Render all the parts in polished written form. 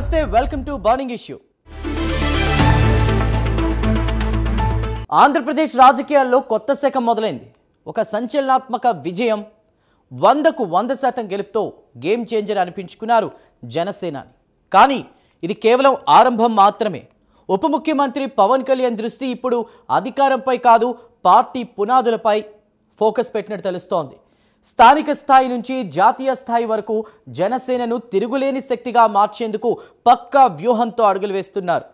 నమస్తే, welcome to burning issue. Andhra Pradesh రాజకీయాల్లో కొత్త శకం మొదలైంది. ఒక సంచలనాత్మక విజయం, 100కు 100% గెలుపుతో గేమ్ చేంజర్ అనిపించుకున్నారు జనసేనాని. కానీ ఇది కేవలం ఆరంభం మాత్రమే. ఉప ముఖ్యమంత్రి పవన్ కళ్యాణ్ దృష్టి ఇప్పుడు అధికారంపై కాదు, పార్టీ పునాదులపై ఫోకస్ పెట్టినట్టు తెలుస్తోంది. స్థానిక స్థాయి నుంచి జాతీయ స్థాయి వరకు జనసేనను తిరుగులేని శక్తిగా మార్చేందుకు పక్కా వ్యూహంతో అడుగులు వేస్తున్నారు.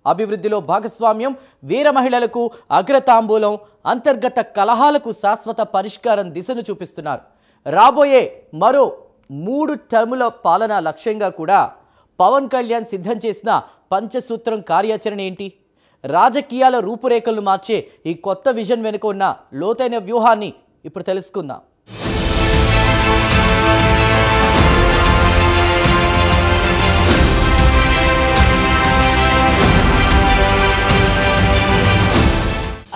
అభివృద్ధిలో భాగస్వామ్యం, వీర మహిళలకు అగ్రతాంబూలం, అంతర్గత కలహాలకు శాశ్వత పరిష్కారం దిశను చూపిస్తున్నారు. రాబోయే మరో 3 టర్ముల పాలన లక్ష్యంగా కూడా పవన్ కళ్యాణ్ సిద్ధం చేసిన పంచసూత్రం కార్యాచరణ ఏంటి? రాజకీయాల రూపురేఖలను మార్చే ఈ కొత్త విజన్ వెనుక ఉన్న లోతైన వ్యూహాన్ని ఇప్పుడు తెలుసుకుందాం.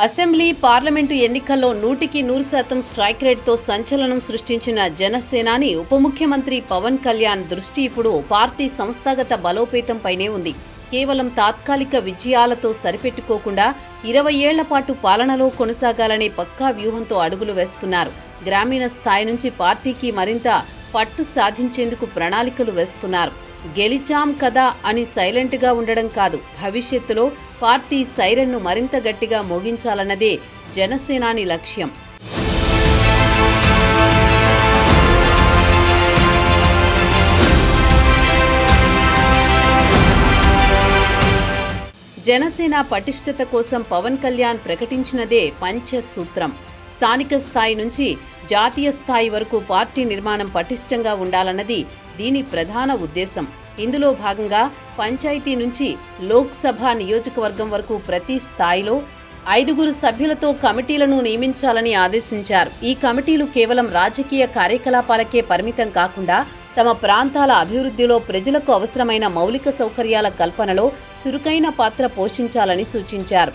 అసెంబ్లీ, పార్లమెంటు ఎన్నికల్లో 100% స్ట్రైక్ రేట్తో సంచలనం సృష్టించిన జనసేనాని ఉప ముఖ్యమంత్రి పవన్ కళ్యాణ్ దృష్టి ఇప్పుడు పార్టీ సంస్థాగత బలోపేతంపైనే ఉంది. కేవలం తాత్కాలిక విజయాలతో సరిపెట్టుకోకుండా 20 ఏళ్ల పాటు పాలనలో కొనసాగాలనే పక్కా వ్యూహంతో అడుగులు వేస్తున్నారు. గ్రామీణ స్థాయి నుంచి పార్టీకి మరింత పట్టు సాధించేందుకు ప్రణాళికలు వేస్తున్నారు. గెలిచాం కదా అని సైలెంట్గా ఉండడం కాదు, భవిష్యత్తులో పార్టీ సైరన్ను మరింత గట్టిగా మోగించాలన్నదే జనసేనాని లక్ష్యం. జనసేన పటిష్టత కోసం పవన్ కళ్యాణ్ ప్రకటించినదే పంచసూత్రం. స్థానిక స్థాయి నుంచి జాతీయ స్థాయి వరకు పార్టీ నిర్మాణం పటిష్టంగా ఉండాలన్నది దీని ప్రధాన ఉద్దేశం. ఇందులో భాగంగా పంచాయతీ నుంచి లోక్సభ నియోజకవర్గం వరకు ప్రతి స్థాయిలో 5 సభ్యులతో కమిటీలను నియమించాలని ఆదేశించారు. ఈ కమిటీలు కేవలం రాజకీయ కార్యకలాపాలకే పరిమితం కాకుండా తమ ప్రాంతాల అభివృద్ధిలో, ప్రజలకు అవసరమైన మౌలిక సౌకర్యాల కల్పనలో చురుకైన పాత్ర పోషించాలని సూచించారు.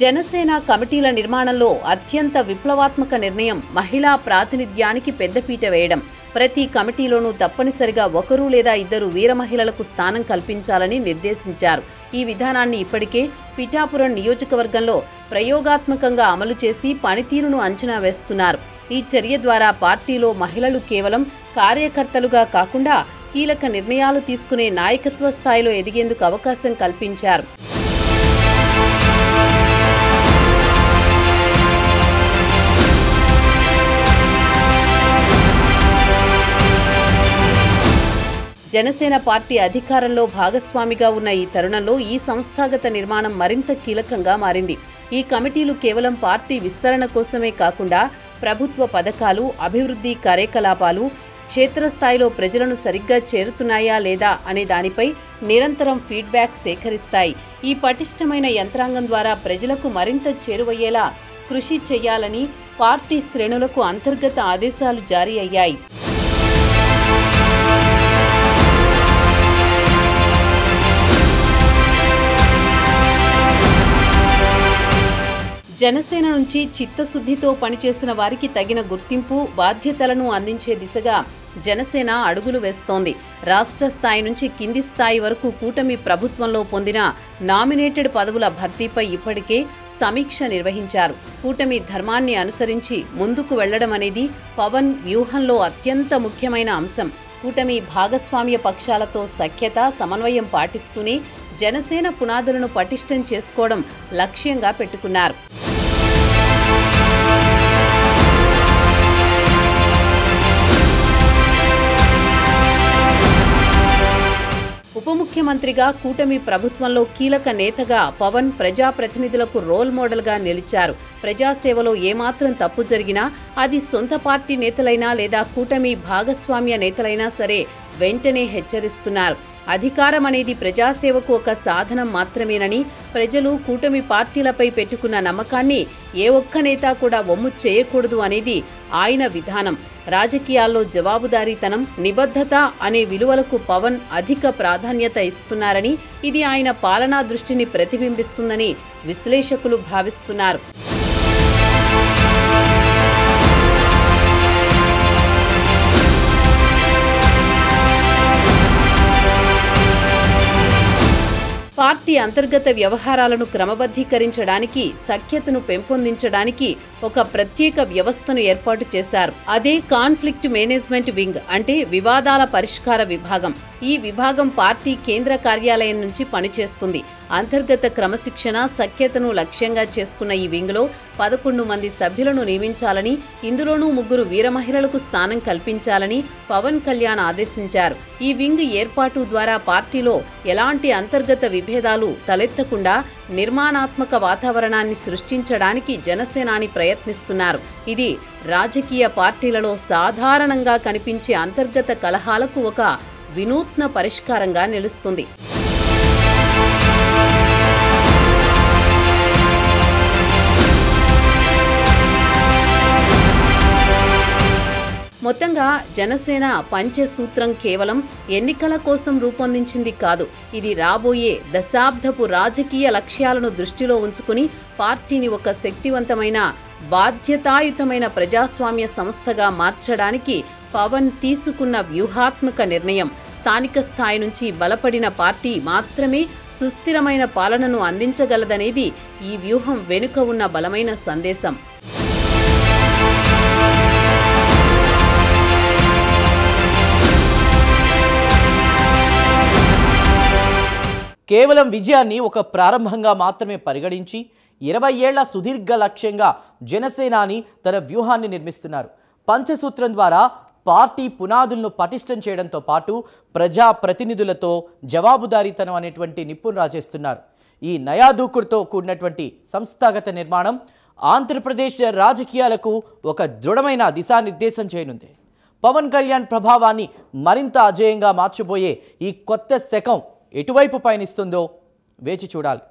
జనసేన కమిటీల నిర్మాణంలో అత్యంత విప్లవాత్మక నిర్ణయం మహిళా ప్రాతినిధ్యానికి పెద్దపీట వేయడం. ప్రతి కమిటీలోనూ తప్పనిసరిగా 1 లేదా 2 వీర మహిళలకు స్థానం కల్పించాలని నిర్దేశించారు. ఈ విధానాన్ని ఇప్పటికే పిఠాపురం నియోజకవర్గంలో ప్రయోగాత్మకంగా అమలు చేసి పనితీరును అంచనా వేస్తున్నారు. ఈ చర్య ద్వారా పార్టీలో మహిళలు కేవలం కార్యకర్తలుగా కాకుండా కీలక నిర్ణయాలు తీసుకునే నాయకత్వ స్థాయిలో ఎదిగేందుకు అవకాశం కల్పించారు. జనసేన పార్టీ అధికారంలో భాగస్వామిగా ఉన్న ఈ తరుణంలో ఈ సంస్థాగత నిర్మాణం మరింత కీలకంగా మారింది. ఈ కమిటీలు కేవలం పార్టీ విస్తరణ కోసమే కాకుండా ప్రభుత్వ పథకాలు, అభివృద్ధి కార్యకలాపాలు క్షేత్రస్థాయిలో ప్రజలను సరిగ్గా చేరుతున్నాయా లేదా అనే దానిపై నిరంతరం ఫీడ్బ్యాక్ సేకరిస్తాయి. ఈ పటిష్టమైన యంత్రాంగం ద్వారా ప్రజలకు మరింత చేరువయ్యేలా కృషి చేయాలని పార్టీ శ్రేణులకు అంతర్గత ఆదేశాలు జారీ అయ్యాయి. జనసేన నుంచి చిత్తశుద్ధితో పనిచేసిన వారికి తగిన గుర్తింపు, బాధ్యతలను అందించే దిశగా జనసేన అడుగులు వేస్తోంది. రాష్ట్ర స్థాయి నుంచి కింది స్థాయి వరకు కూటమి ప్రభుత్వంలో పొందిన నామినేటెడ్ పదవుల భర్తీపై ఇప్పటికే సమీక్ష నిర్వహించారు. కూటమి ధర్మాన్ని అనుసరించి ముందుకు వెళ్లడం అనేది పవన్ వ్యూహంలో అత్యంత ముఖ్యమైన అంశం. కూటమి భాగస్వామ్య పక్షాలతో సఖ్యత, సమన్వయం పాటిస్తూనే జనసేన పునాదులను పటిష్టం చేసుకోవడం లక్ష్యంగా పెట్టుకున్నారు. ఉప ముఖ్యమంత్రిగా కూటమి ప్రభుత్వంలో కీలక నేతగా పవన్ ప్రజాప్రతినిధులకు రోల్ మోడల్గా నిలిచారు. ప్రజాసేవలో ఏమాత్రం తప్పు జరిగినా అది సొంత పార్టీ నేతలైనా లేదా కూటమి భాగస్వామ్య నేతలైనా సరే వెంటనే హెచ్చరిస్తున్నారు. అధికారం అనేది ప్రజాసేవకు ఒక సాధనం మాత్రమేనని, ప్రజలు కూటమి పార్టీలపై పెట్టుకున్న నమ్మకాన్ని ఏ ఒక్క నేత కూడా వమ్ము చేయకూడదు అనేది ఆయన విధానం. రాజకీయాల్లో జవాబుదారీతనం, నిబద్ధత అనే విలువలకు పవన్ అధిక ప్రాధాన్యత ఇస్తున్నారని, ఇది ఆయన పాలనా దృష్టిని ప్రతిబింబిస్తుందని విశ్లేషకులు భావిస్తున్నారు. పార్టీ అంతర్గత వ్యవహారాలను క్రమబద్ధీకరించడానికి, సఖ్యతను పెంపొందించడానికి ఒక ప్రత్యేక వ్యవస్థను ఏర్పాటు చేశారు. అదే కాన్ఫ్లిక్ట్ మేనేజ్మెంట్ వింగ్, అంటే వివాదాల పరిష్కార విభాగం. ఈ విభాగం పార్టీ కేంద్ర కార్యాలయం నుంచి పనిచేస్తుంది. అంతర్గత క్రమశిక్షణ, సఖ్యతను లక్ష్యంగా చేసుకున్న ఈ వింగ్లో 11 మంది సభ్యులను నియమించాలని, ఇందులోనూ 3 వీర మహిళలకు స్థానం కల్పించాలని పవన్ కళ్యాణ్ ఆదేశించారు. ఈ వింగ్ ఏర్పాటు ద్వారా పార్టీలో ఎలాంటి అంతర్గత విభేదాలు తలెత్తకుండా నిర్మాణాత్మక వాతావరణాన్ని సృష్టించడానికి జనసేనాని ప్రయత్నిస్తున్నారు. ఇది రాజకీయ పార్టీలలో సాధారణంగా కనిపించే అంతర్గత కలహాలకు ఒక వినూత్న పరిష్కారంగా నిలుస్తుంది. మొత్తంగా జనసేన పంచసూత్రం కేవలం ఎన్నికల కోసం రూపొందించింది కాదు. ఇది రాబోయే దశాబ్దపు రాజకీయ లక్ష్యాలను దృష్టిలో ఉంచుకుని పార్టీని ఒక శక్తివంతమైన, బాధ్యతాయుతమైన ప్రజాస్వామ్య సంస్థగా మార్చడానికి పవన్ తీసుకున్న వ్యూహాత్మక నిర్ణయం. స్థానిక స్థాయి నుంచి బలపడిన పార్టీ మాత్రమే సుస్థిరమైన పాలనను అందించగలదనేది ఈ వ్యూహం వెనుక ఉన్న బలమైన సందేశం. కేవలం విజయాన్ని ఒక ప్రారంభంగా మాత్రమే పరిగణించి 20 ఏళ్ల సుదీర్ఘ లక్ష్యంగా జనసేనాని తన వ్యూహాన్ని నిర్మిస్తున్నారు. పంచసూత్రం ద్వారా పార్టీ పునాదులను పటిష్టం చేయడంతో పాటు ప్రజా ప్రతినిధులతో జవాబుదారీతనం అనేటువంటి నిప్పును రాజేస్తున్నారు. ఈ నయాదూకుడుతో కూడినటువంటి సంస్థాగత నిర్మాణం ఆంధ్రప్రదేశ్ రాజకీయాలకు ఒక దృఢమైన దిశానిర్దేశం చేయనుంది. పవన్ కళ్యాణ్ ప్రభావాన్ని మరింత అజేయంగా మార్చబోయే ఈ కొత్త శకం ఎటువైపు పయనిస్తుందో వేచి చూడాలి.